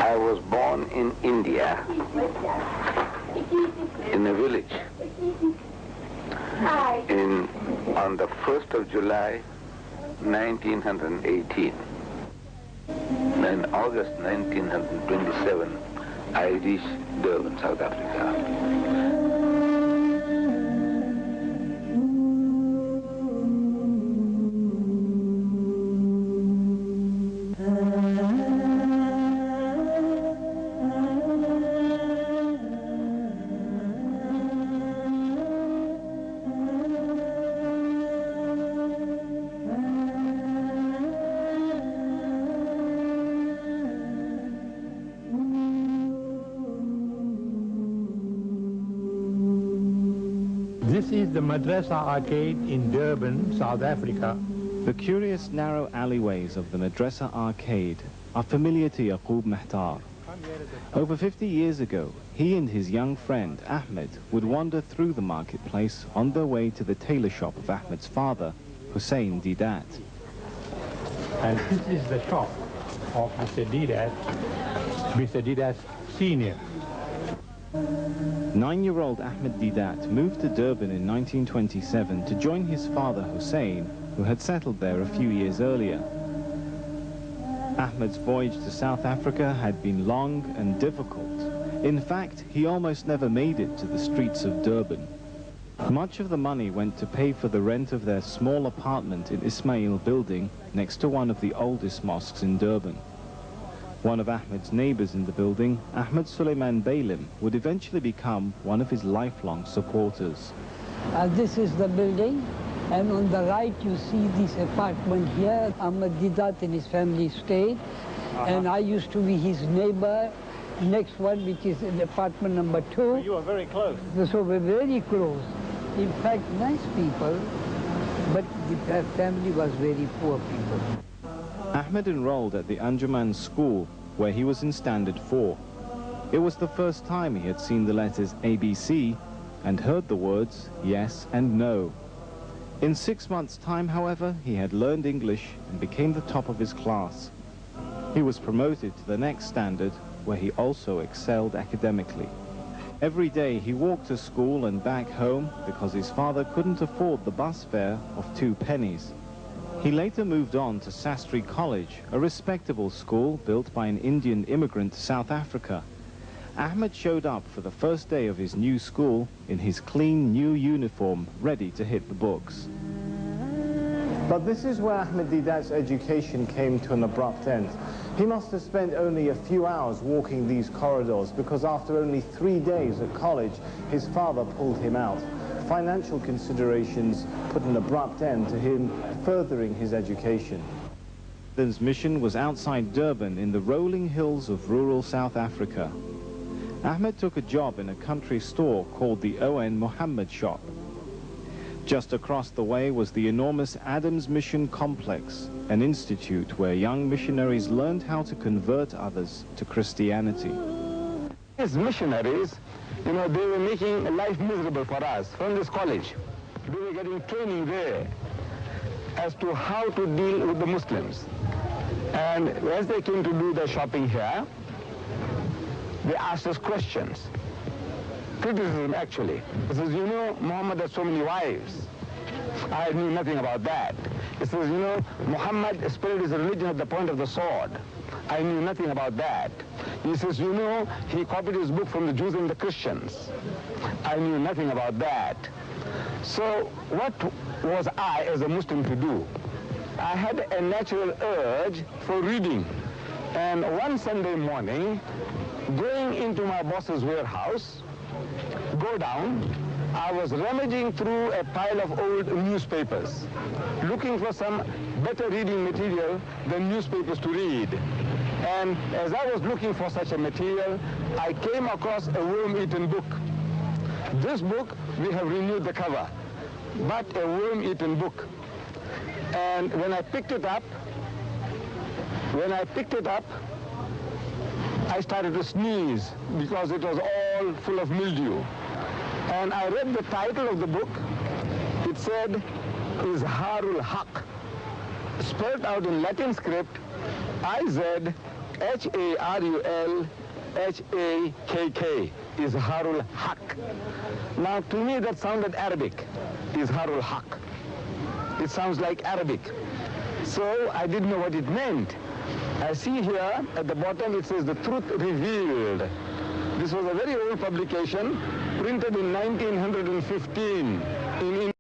I was born in India, in a village, on the 1st of July, 1918. In August 1927, I reached Durban, South Africa. This is the Madrasa Arcade in Durban, South Africa. The curious narrow alleyways of the Madrasa Arcade are familiar to Yaqub Mehtar. Over 50 years ago, he and his young friend Ahmed would wander through the marketplace on their way to the tailor shop of Ahmed's father, Hussein Deedat. And this is the shop of Mr. Deedat Senior. 9-year-old Ahmed Deedat moved to Durban in 1927 to join his father Hussein, who had settled there a few years earlier. Ahmed's voyage to South Africa had been long and difficult. In fact, he almost never made it to the streets of Durban. Much of the money went to pay for the rent of their small apartment in Ismail Building, next to one of the oldest mosques in Durban. One of Ahmed's neighbors in the building, Ahmed Suleiman Beylim, would eventually become one of his lifelong supporters. This is the building, and on the right you see this apartment here. Ahmed Deedat and his family stayed, and I used to be his neighbor. Next one, which is in apartment number 2. So you are very close. So we're very close. In fact, nice people, but their family was very poor people. Ahmed enrolled at the Anjuman school, where he was in Standard 4. It was the first time he had seen the letters ABC and heard the words yes and no. In 6 months' time, however, he had learned English and became the top of his class. He was promoted to the next standard, where he also excelled academically. Every day he walked to school and back home because his father couldn't afford the bus fare of 2 pennies. He later moved on to Sastry College, a respectable school built by an Indian immigrant to South Africa. Ahmed showed up for the first day of his new school in his clean new uniform, ready to hit the books. But this is where Ahmed Deedat's education came to an abrupt end. He must have spent only a few hours walking these corridors because after only 3 days at college, his father pulled him out. Financial considerations put an abrupt end to him furthering his education. His mission was outside Durban in the rolling hills of rural South Africa. Ahmed took a job in a country store called the O.N. Mohammed shop. Just across the way was the enormous Adams Mission Complex, an institute where young missionaries learned how to convert others to Christianity. These missionaries, they were making life miserable for us from this college. They were getting training there as to how to deal with the Muslims. And as they came to do their shopping here, they asked us questions. Criticism, actually. It says, Muhammad has so many wives. I knew nothing about that. It says, Muhammad spread his religion at the point of the sword. I knew nothing about that. He says, he copied his book from the Jews and the Christians. I knew nothing about that. So what was I as a Muslim to do? I had a natural urge for reading. And one Sunday morning, going into my boss's warehouse, go down, I was rummaging through a pile of old newspapers, looking for some better reading material than newspapers to read. And as I was looking for such a material, I came across a worm-eaten book. This book, we have renewed the cover, but a worm-eaten book. And when I picked it up, I started to sneeze because it was all full of mildew. And I read the title of the book. It said, Izharul Haq. Spelled out in Latin script, IZ H-A-R-U-L-H-A-K-K, Izharul Haq. Now to me that sounded Arabic, Izharul Haq. It sounds like Arabic. So I didn't know what it meant. I see here at the bottom it says the truth revealed. This was a very old publication, printed in 1915 in